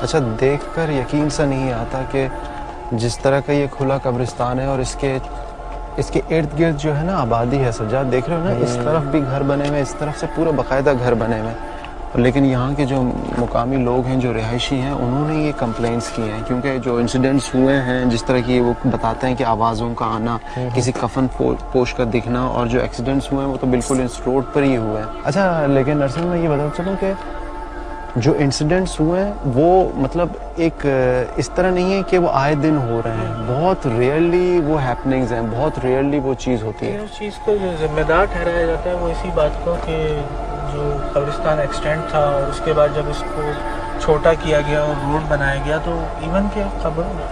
अच्छा, देखकर यकीन सा नहीं आता कि जिस तरह का ये खुला कब्रिस्तान है और इसके इर्द गिर्द जो है ना आबादी है सज्जाद, देख रहे हो ना, इस तरफ भी घर बने हुए, इस तरफ से पूरा बाकायदा घर बने हुए। लेकिन यहाँ के जो मुकामी लोग हैं, जो रिहायशी हैं, उन्होंने ये कंप्लेंट्स की हैं क्योंकि जो इंसिडेंट्स हुए हैं, जिस तरह की वो बताते हैं कि आवाज़ों का आना, किसी कफन पोश कर दिखना, और जो एक्सीडेंट्स हुए हैं वो तो बिल्कुल इस रोड पर ही हुए हैं। अच्छा, लेकिन नरसिंह मैं ये बताना चलूँ कि जो इंसिडेंट्स हुए हैं वो मतलब एक इस तरह नहीं है कि वो आए दिन हो रहे हैं, बहुत रेयरली वो हैपनिंग्स हैं, बहुत रेयरली वो चीज़ होती है। उस चीज़ को जो जिम्मेदार ठहराया जाता है वो इसी बात को कि जो कब्रिस्तान एक्सटेंड था और उसके बाद जब इसको छोटा किया गया और रोड बनाया गया, तो इवन के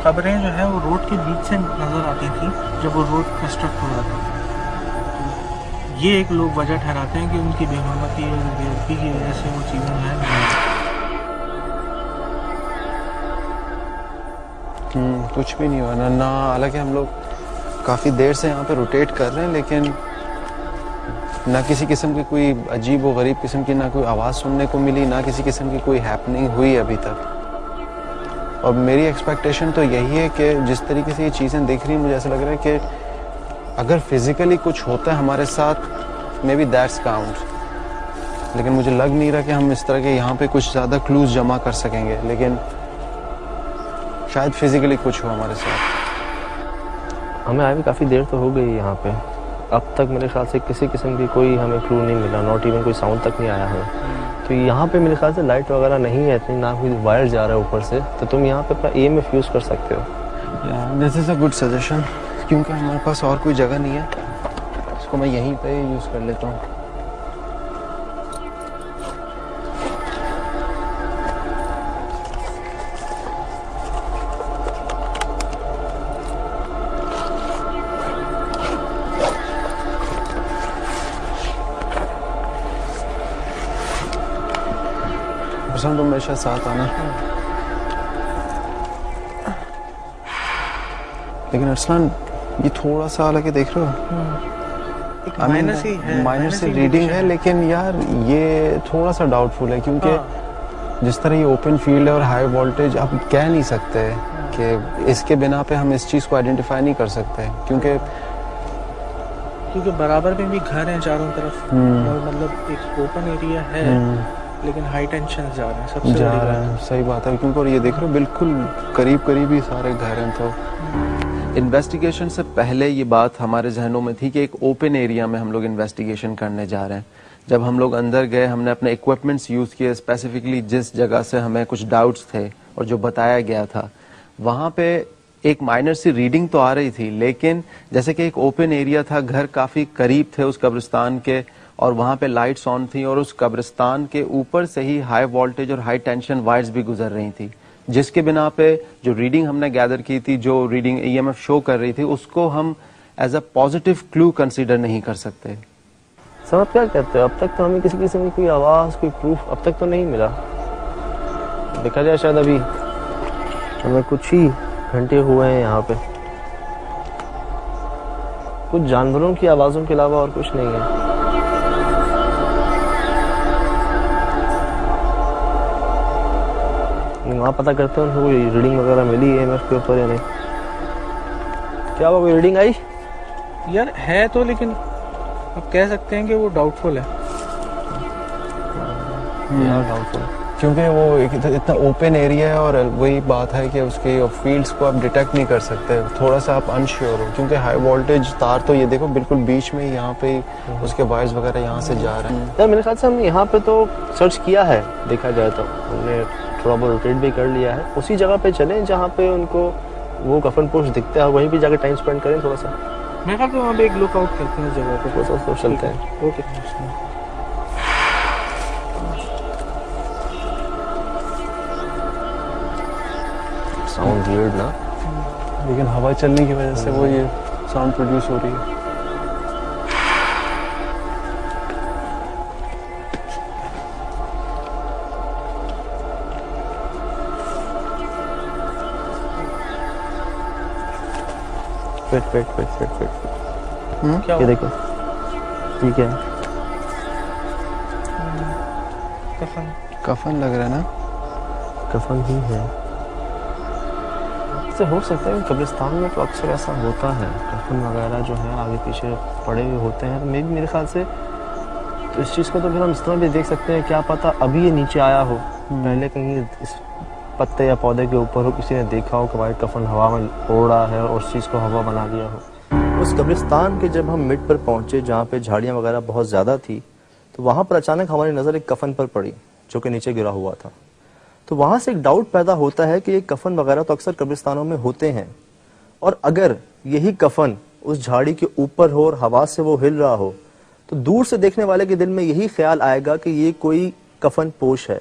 खबरें जो है वो रोड के बीच से नज़र आती थी जब वो रोड कंस्ट्रक्ट हो रहा था। तो ये एक लोग वजह ठहराते हैं कि उनकी बेहरमती और बेअदबी की वजह से वो चीज़ें जो है कुछ भी नहीं हुआ ना। हालांकि हम लोग काफ़ी देर से यहाँ पे रोटेट कर रहे हैं, लेकिन ना किसी किस्म की कोई अजीब व गरीब किस्म की ना कोई आवाज़ सुनने को मिली, ना किसी किस्म की कोई हैपनिंग हुई अभी तक। और मेरी एक्सपेक्टेशन तो यही है कि जिस तरीके से ये चीज़ें दिख रही हैं, मुझे ऐसा लग रहा है कि अगर फिज़िकली कुछ होता है हमारे साथ, मे बी दैट्स काउंट। लेकिन मुझे लग नहीं रहा कि हम इस तरह के यहाँ पे कुछ ज़्यादा क्लूज जमा कर सकेंगे, लेकिन शायद फिज़िकली कुछ हो हमारे साथ। हमें आए भी काफ़ी देर तो हो गई यहाँ पे, अब तक मेरे ख्याल से किसी किस्म की कोई हमें क्लू नहीं मिला, नॉट इवन कोई साउंड तक नहीं आया हमें। तो यहाँ पे मेरे ख्याल से लाइट वगैरह नहीं है इतनी, ना कोई वायर जा रहा है ऊपर से, तो तुम यहाँ पे अपना EMF यूज़ कर सकते हो। This is a good suggestion, क्योंकि हमारे पास और कोई जगह नहीं है, इसको मैं यहीं पे यूज़ कर लेता हूँ। तुम हमेशा साथ आना। लेकिन अरसलान, ये थोड़ा सा हालांकि देख रहे हो माइनर सी रीडिंग है, लेकिन यार ये थोड़ा सा डाउटफुल है, क्योंकि जिस तरह ये ओपन फील्ड है और हाई वोल्टेज, आप कह नहीं सकते कि इसके बिना पे हम इस चीज़ को आइडेंटिफाई नहीं कर सकते, क्योंकि बराबर में भी घर हैं चारों तरफ, और मतलब एक ओपन एरिया है, लेकिन हाई टेंशन जा रहे हैं, सबसे जा रहे हैं। सही बात है, क्योंकि और ये देख रहे हो बिल्कुल करीब करीब ही सारे घर हैं। तो इन्वेस्टिगेशन से पहले ये बात हमारे जहनों में थी कि एक ओपन एरिया में हम लोग इन्वेस्टिगेशन करने जा रहे हैं। जब हम लोग अंदर गए, हमने अपने इक्विपमेंट्स यूज़ किए, स्पेसिफिकली जिस जगह से हमें कुछ डाउट्स थे और जो बताया गया था, वहाँ पे एक माइनर सी रीडिंग तो आ रही थी, लेकिन जैसे कि एक ओपन एरिया था, घर काफ़ी करीब थे उस कब्रिस्तान के, और वहाँ पे लाइट्स ऑन थी, और उस कब्रिस्तान के ऊपर से ही हाई वोल्टेज और हाई टेंशन वायर्स भी गुजर रही थी, जिसके बिना पे जो रीडिंग हमने गैदर की थी, जो रीडिंग EMF शो कर रही थी, उसको हम as a positive clue consider नहीं कर सकते। सर आप क्या कहते हो, अब तक तो हमें किसी किस्म की कोई आवाज़, कोई प्रूफ अब तक तो नहीं मिला। देखा जाए शायद अभी हमें कुछ ही घंटे हुए हैं यहाँ पे, कुछ जानवरों की आवाज़ों के अलावा और कुछ नहीं है। वहाँ पता करते हैं उनको कोई रीडिंग वगैरह मिली EMF के ऊपर या नहीं। क्या वो कोई रीडिंग आई? यार है तो, लेकिन आप कह सकते हैं कि वो डाउटफुल है। डाउटफुल, क्योंकि वो इतना ओपन एरिया है, और वही बात है कि उसके फील्ड्स को आप डिटेक्ट नहीं कर सकते, थोड़ा सा आप अनश्योर हो, क्योंकि हाई वोल्टेज तार तो ये देखो बिल्कुल बीच में ही, यहाँ पे उसके वायर्स वगैरह यहाँ से जा रहे हैं। यार मेरे ख्याल से हमने यहाँ पे तो सर्च किया है, देखा जाए तो हमने थोड़ा बहुत रोटेट भी कर लिया है। उसी जगह पे चलें जहाँ पे उनको वो कफन पोश दिखता है, वहीं पे जाकर टाइम स्पेंड करें थोड़ा सा। मैं कहता हूँ वहाँ पे एक लुकआउट करते हैं जगह पे, थोड़ा सा चलते हैं। ओके। साउंड वियर्ड ना, लेकिन हवा चलने की वजह से वो ये साउंड प्रोड्यूस हो रही है। वेट क्या ये देखो, ठीक है, कफन कफन लग रहा है ना। कफन ही है। इससे हो सकता है कि कब्रिस्तान में तो अक्सर ऐसा होता है, कफन वगैरह जो है आगे पीछे पड़े हुए होते हैं। तो मेरे ख्याल से तो इस चीज़ को तो फिर हम इस तरह भी देख सकते हैं, क्या पता अभी ये नीचे आया हो, पहले कहीं इस पत्ते या पौधे के ऊपर हो, किसी ने देखा हो कि भाई कफन हवा में उड़ रहा है और उस चीज़ को हवा बना दिया हो। उस कब्रिस्तान के जब हम मिड पर पहुंचे जहाँ पे झाड़ियाँ वगैरह बहुत ज़्यादा थी, तो वहाँ पर अचानक हमारी नज़र एक कफन पर पड़ी जो कि नीचे गिरा हुआ था। तो वहाँ से एक डाउट पैदा होता है कि ये कफन वगैरह तो अक्सर कब्रिस्तानों में होते हैं, और अगर यही कफन उस झाड़ी के ऊपर हो और हवा से वो हिल रहा हो, तो दूर से देखने वाले के दिल में यही ख्याल आएगा कि ये कोई कफन पोश है।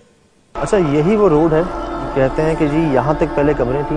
अच्छा, यही वो रोड है, कहते हैं कि जी यहाँ तक पहले कब्रें थी,